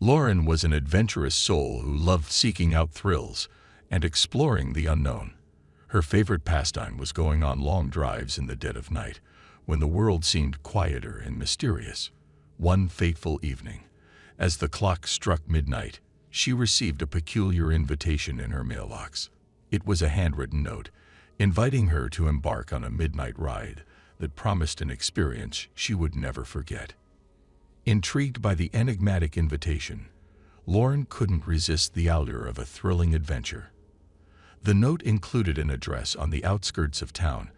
Lauren was an adventurous soul who loved seeking out thrills and exploring the unknown. Her favorite pastime was going on long drives in the dead of night, when the world seemed quieter and mysterious. One fateful evening, as the clock struck midnight, she received a peculiar invitation in her mailbox. It was a handwritten note, inviting her to embark on a midnight ride that promised an experience she would never forget. Intrigued by the enigmatic invitation, Lauren couldn't resist the allure of a thrilling adventure. The note included an address on the outskirts of town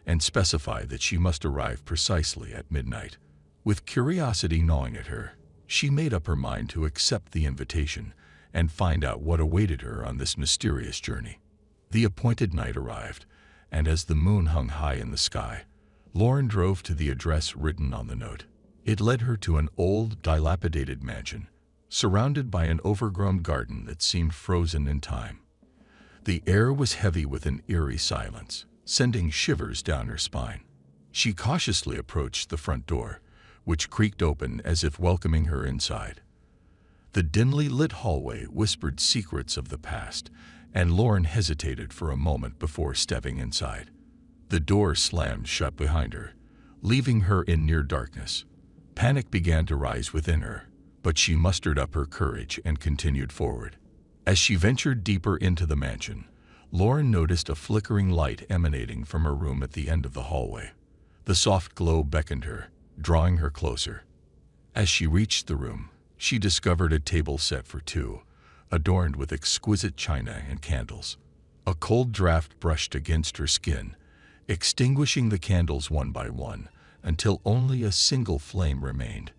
and specified that she must arrive precisely at midnight. With curiosity gnawing at her, she made up her mind to accept the invitation and find out what awaited her on this mysterious journey. The appointed night arrived, and as the moon hung high in the sky, Lauren drove to the address written on the note. It led her to an old, dilapidated mansion, surrounded by an overgrown garden that seemed frozen in time. The air was heavy with an eerie silence, sending shivers down her spine. She cautiously approached the front door, which creaked open as if welcoming her inside. The dimly lit hallway whispered secrets of the past, and Lauren hesitated for a moment before stepping inside. The door slammed shut behind her, leaving her in near darkness. Panic began to rise within her, but she mustered up her courage and continued forward. As she ventured deeper into the mansion, Lauren noticed a flickering light emanating from her room at the end of the hallway. The soft glow beckoned her, drawing her closer. As she reached the room, she discovered a table set for two, adorned with exquisite china and candles. A cold draft brushed against her skin, extinguishing the candles one by one until only a single flame remained.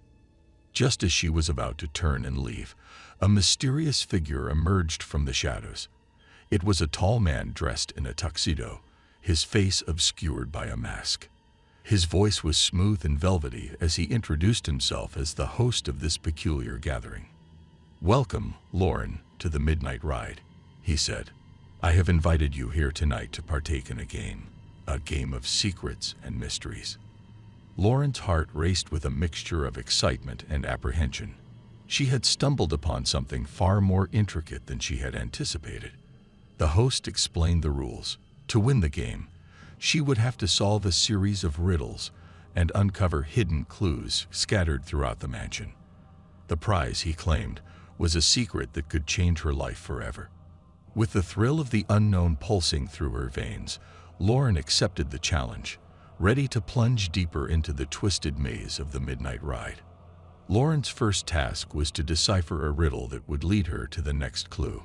Just as she was about to turn and leave, a mysterious figure emerged from the shadows. It was a tall man dressed in a tuxedo, his face obscured by a mask. His voice was smooth and velvety as he introduced himself as the host of this peculiar gathering. "Welcome, Lauren, to the Midnight Ride," he said. "I have invited you here tonight to partake in a game of secrets and mysteries." Lauren's heart raced with a mixture of excitement and apprehension. She had stumbled upon something far more intricate than she had anticipated. The host explained the rules. To win the game, she would have to solve a series of riddles and uncover hidden clues scattered throughout the mansion. The prize, he claimed, was a secret that could change her life forever. With the thrill of the unknown pulsing through her veins, Lauren accepted the challenge, ready to plunge deeper into the twisted maze of the Midnight Ride. Lauren's first task was to decipher a riddle that would lead her to the next clue.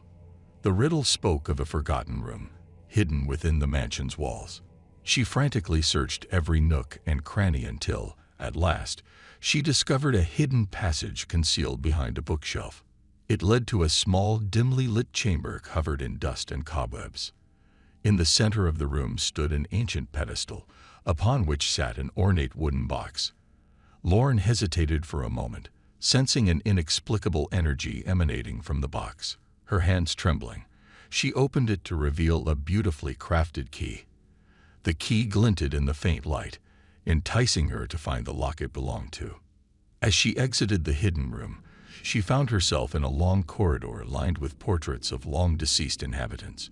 The riddle spoke of a forgotten room, hidden within the mansion's walls. She frantically searched every nook and cranny until, at last, she discovered a hidden passage concealed behind a bookshelf. It led to a small, dimly lit chamber covered in dust and cobwebs. In the center of the room stood an ancient pedestal, upon which sat an ornate wooden box. Lauren hesitated for a moment, sensing an inexplicable energy emanating from the box. Her hands trembling, she opened it to reveal a beautifully crafted key. The key glinted in the faint light, enticing her to find the lock it belonged to. As she exited the hidden room, she found herself in a long corridor lined with portraits of long-deceased inhabitants.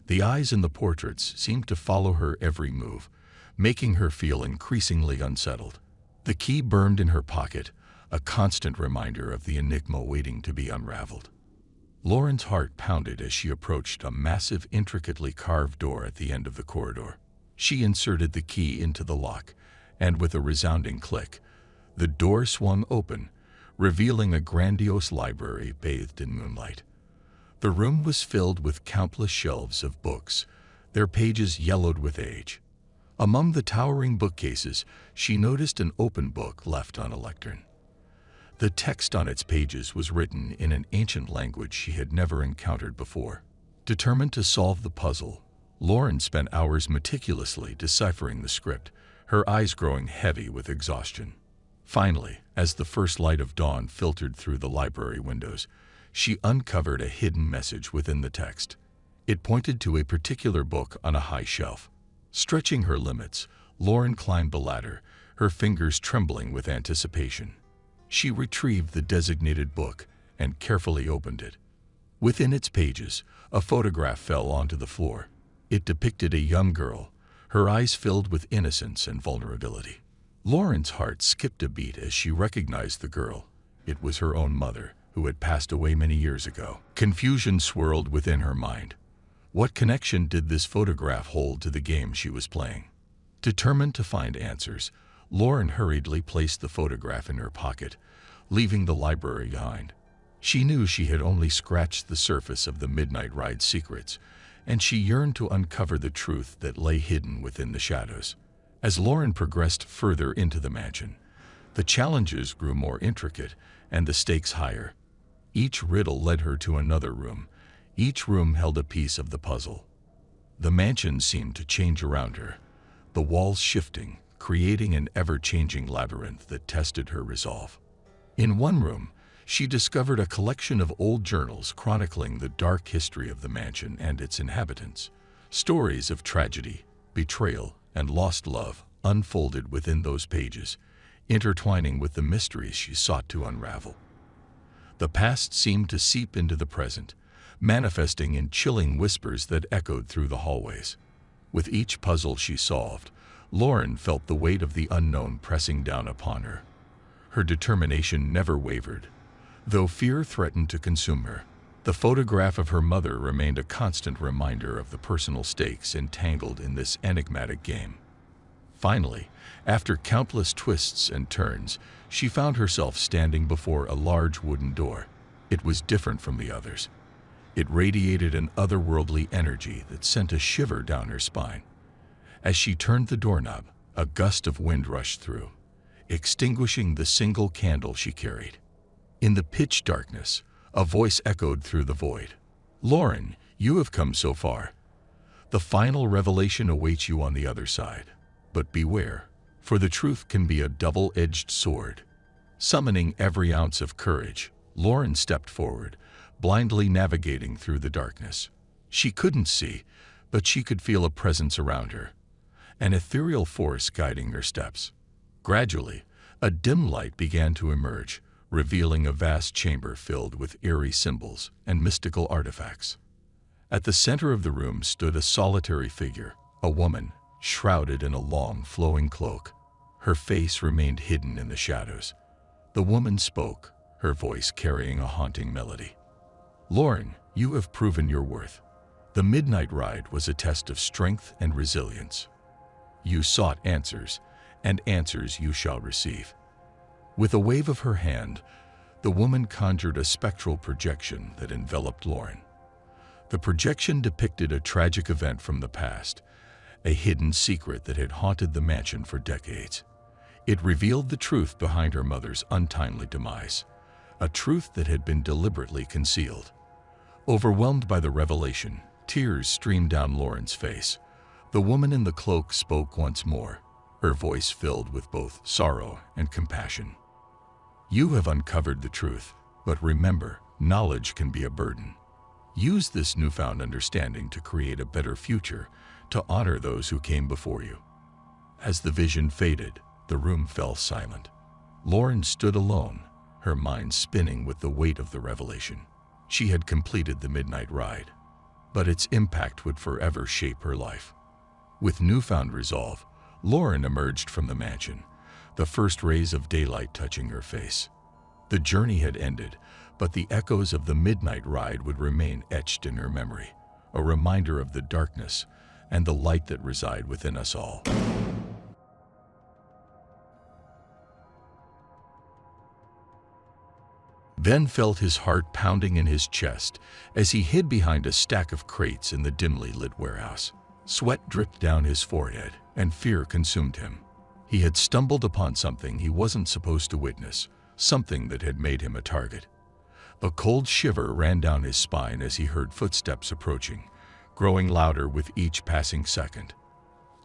The eyes in the portraits seemed to follow her every move, making her feel increasingly unsettled. The key burned in her pocket, a constant reminder of the enigma waiting to be unraveled. Lauren's heart pounded as she approached a massive, intricately carved door at the end of the corridor. She inserted the key into the lock, and with a resounding click, the door swung open, revealing a grandiose library bathed in moonlight. The room was filled with countless shelves of books, their pages yellowed with age. Among the towering bookcases, she noticed an open book left on a lectern. The text on its pages was written in an ancient language she had never encountered before. Determined to solve the puzzle, Lauren spent hours meticulously deciphering the script, her eyes growing heavy with exhaustion. Finally, as the first light of dawn filtered through the library windows, she uncovered a hidden message within the text. It pointed to a particular book on a high shelf. Stretching her limits, Lauren climbed the ladder, her fingers trembling with anticipation. She retrieved the designated book and carefully opened it. Within its pages, a photograph fell onto the floor. It depicted a young girl, her eyes filled with innocence and vulnerability. Lauren's heart skipped a beat as she recognized the girl. It was her own mother, who had passed away many years ago. Confusion swirled within her mind. What connection did this photograph hold to the game she was playing? Determined to find answers, Lauren hurriedly placed the photograph in her pocket, leaving the library behind. She knew she had only scratched the surface of the Midnight Ride's secrets, and she yearned to uncover the truth that lay hidden within the shadows. As Lauren progressed further into the mansion, the challenges grew more intricate and the stakes higher. Each riddle led her to another room. Each room held a piece of the puzzle. The mansion seemed to change around her, the walls shifting, creating an ever-changing labyrinth that tested her resolve. In one room, she discovered a collection of old journals chronicling the dark history of the mansion and its inhabitants. Stories of tragedy, betrayal, and lost love unfolded within those pages, intertwining with the mysteries she sought to unravel. The past seemed to seep into the present, manifesting in chilling whispers that echoed through the hallways. With each puzzle she solved, Lauren felt the weight of the unknown pressing down upon her. Her determination never wavered. Though fear threatened to consume her, the photograph of her mother remained a constant reminder of the personal stakes entangled in this enigmatic game. Finally, after countless twists and turns, she found herself standing before a large wooden door. It was different from the others. It radiated an otherworldly energy that sent a shiver down her spine. As she turned the doorknob, a gust of wind rushed through, extinguishing the single candle she carried. In the pitch darkness, a voice echoed through the void. "Lauren, you have come so far. The final revelation awaits you on the other side. But beware, for the truth can be a double-edged sword." Summoning every ounce of courage, Lauren stepped forward, blindly navigating through the darkness. She couldn't see, but she could feel a presence around her, an ethereal force guiding her steps. Gradually, a dim light began to emerge, revealing a vast chamber filled with eerie symbols and mystical artifacts. At the center of the room stood a solitary figure, a woman, shrouded in a long, flowing cloak. Her face remained hidden in the shadows. The woman spoke, her voice carrying a haunting melody. "Lauren, you have proven your worth. The Midnight Ride was a test of strength and resilience. You sought answers, and answers you shall receive." With a wave of her hand, the woman conjured a spectral projection that enveloped Lauren. The projection depicted a tragic event from the past, a hidden secret that had haunted the mansion for decades. It revealed the truth behind her mother's untimely demise, a truth that had been deliberately concealed. Overwhelmed by the revelation, tears streamed down Lauren's face. The woman in the cloak spoke once more, her voice filled with both sorrow and compassion. "You have uncovered the truth, but remember, knowledge can be a burden. Use this newfound understanding to create a better future, to honor those who came before you." As the vision faded, the room fell silent. Lauren stood alone, her mind spinning with the weight of the revelation. She had completed the Midnight Ride, but its impact would forever shape her life. With newfound resolve, Lauren emerged from the mansion, the first rays of daylight touching her face. The journey had ended, but the echoes of the Midnight Ride would remain etched in her memory, a reminder of the darkness and the light that reside within us all. Ben felt his heart pounding in his chest as he hid behind a stack of crates in the dimly lit warehouse. Sweat dripped down his forehead, and fear consumed him. He had stumbled upon something he wasn't supposed to witness, something that had made him a target. A cold shiver ran down his spine as he heard footsteps approaching, growing louder with each passing second.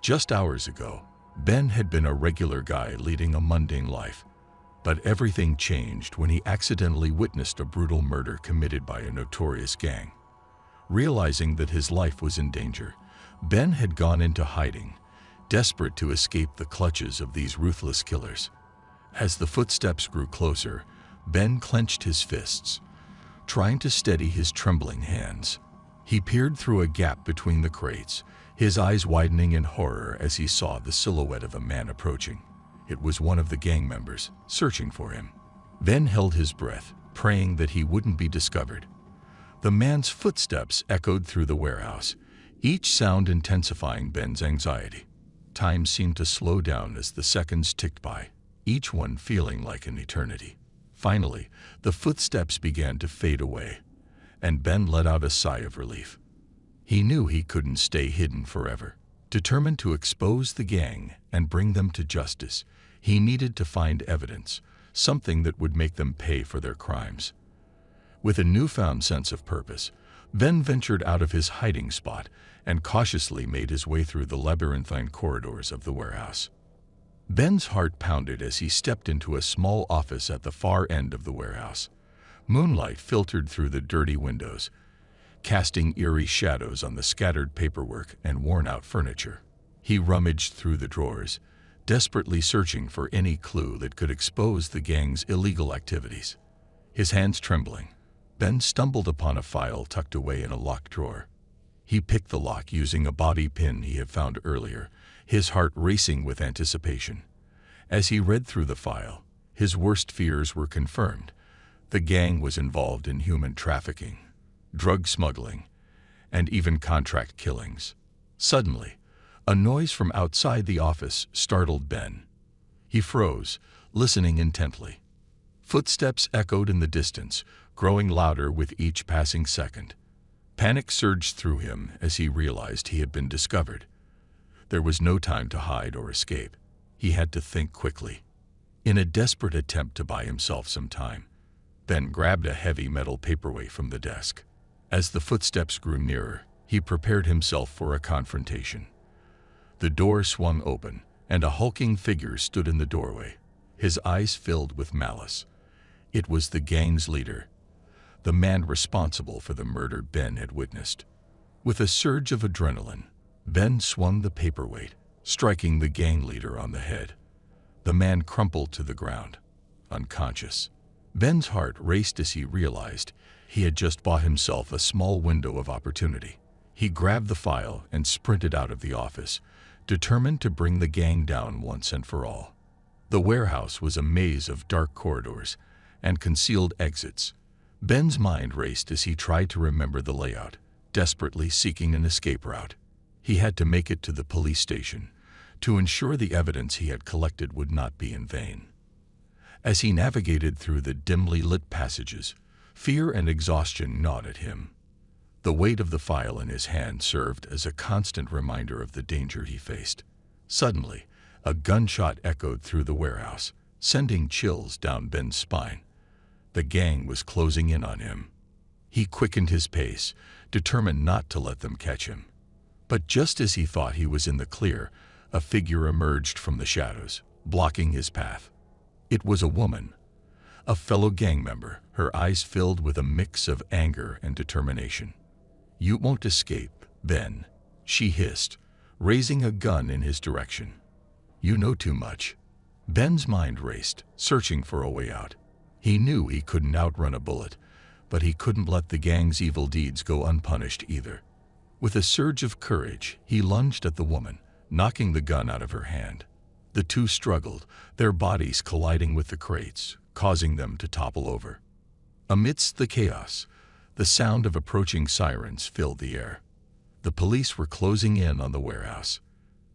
Just hours ago, Ben had been a regular guy leading a mundane life. But everything changed when he accidentally witnessed a brutal murder committed by a notorious gang. Realizing that his life was in danger, Ben had gone into hiding, desperate to escape the clutches of these ruthless killers. As the footsteps grew closer, Ben clenched his fists, trying to steady his trembling hands. He peered through a gap between the crates, his eyes widening in horror as he saw the silhouette of a man approaching. It was one of the gang members, searching for him. Ben held his breath, praying that he wouldn't be discovered. The man's footsteps echoed through the warehouse, each sound intensifying Ben's anxiety. Time seemed to slow down as the seconds ticked by, each one feeling like an eternity. Finally, the footsteps began to fade away, and Ben let out a sigh of relief. He knew he couldn't stay hidden forever. Determined to expose the gang and bring them to justice, he needed to find evidence, something that would make them pay for their crimes. With a newfound sense of purpose, Ben ventured out of his hiding spot and cautiously made his way through the labyrinthine corridors of the warehouse. Ben's heart pounded as he stepped into a small office at the far end of the warehouse. Moonlight filtered through the dirty windows, casting eerie shadows on the scattered paperwork and worn-out furniture. He rummaged through the drawers, desperately searching for any clue that could expose the gang's illegal activities. His hands trembling, Ben stumbled upon a file tucked away in a locked drawer. He picked the lock using a bobby pin he had found earlier, his heart racing with anticipation. As he read through the file, his worst fears were confirmed. The gang was involved in human trafficking, drug smuggling, and even contract killings. Suddenly, a noise from outside the office startled Ben. He froze, listening intently. Footsteps echoed in the distance, growing louder with each passing second. Panic surged through him as he realized he had been discovered. There was no time to hide or escape. He had to think quickly. In a desperate attempt to buy himself some time, Ben grabbed a heavy metal paperweight from the desk. As the footsteps grew nearer, he prepared himself for a confrontation. The door swung open, and a hulking figure stood in the doorway, his eyes filled with malice. It was the gang's leader, the man responsible for the murder Ben had witnessed. With a surge of adrenaline, Ben swung the paperweight, striking the gang leader on the head. The man crumpled to the ground, unconscious. Ben's heart raced as he realized he had just bought himself a small window of opportunity. He grabbed the file and sprinted out of the office, determined to bring the gang down once and for all. The warehouse was a maze of dark corridors and concealed exits. Ben's mind raced as he tried to remember the layout, desperately seeking an escape route. He had to make it to the police station to ensure the evidence he had collected would not be in vain. As he navigated through the dimly lit passages, fear and exhaustion gnawed at him. The weight of the file in his hand served as a constant reminder of the danger he faced. Suddenly, a gunshot echoed through the warehouse, sending chills down Ben's spine. The gang was closing in on him. He quickened his pace, determined not to let them catch him. But just as he thought he was in the clear, a figure emerged from the shadows, blocking his path. It was a woman, a fellow gang member, her eyes filled with a mix of anger and determination. "You won't escape, Ben," she hissed, raising a gun in his direction. "You know too much." Ben's mind raced, searching for a way out. He knew he couldn't outrun a bullet, but he couldn't let the gang's evil deeds go unpunished either. With a surge of courage, he lunged at the woman, knocking the gun out of her hand. The two struggled, their bodies colliding with the crates, causing them to topple over. Amidst the chaos, the sound of approaching sirens filled the air. The police were closing in on the warehouse.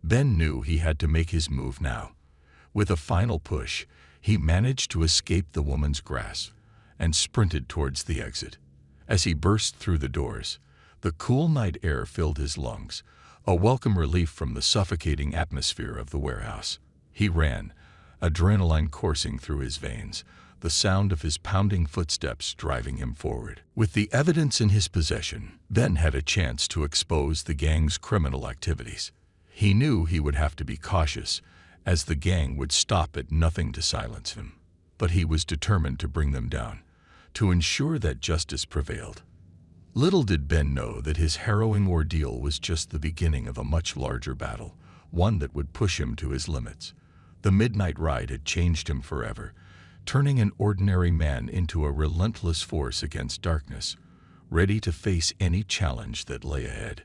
Ben knew he had to make his move now. With a final push, he managed to escape the woman's grasp and sprinted towards the exit. As he burst through the doors, the cool night air filled his lungs, a welcome relief from the suffocating atmosphere of the warehouse. He ran, adrenaline coursing through his veins, the sound of his pounding footsteps driving him forward. With the evidence in his possession, Ben had a chance to expose the gang's criminal activities. He knew he would have to be cautious, as the gang would stop at nothing to silence him. But he was determined to bring them down, to ensure that justice prevailed. Little did Ben know that his harrowing ordeal was just the beginning of a much larger battle, one that would push him to his limits. The midnight ride had changed him forever, turning an ordinary man into a relentless force against darkness, ready to face any challenge that lay ahead.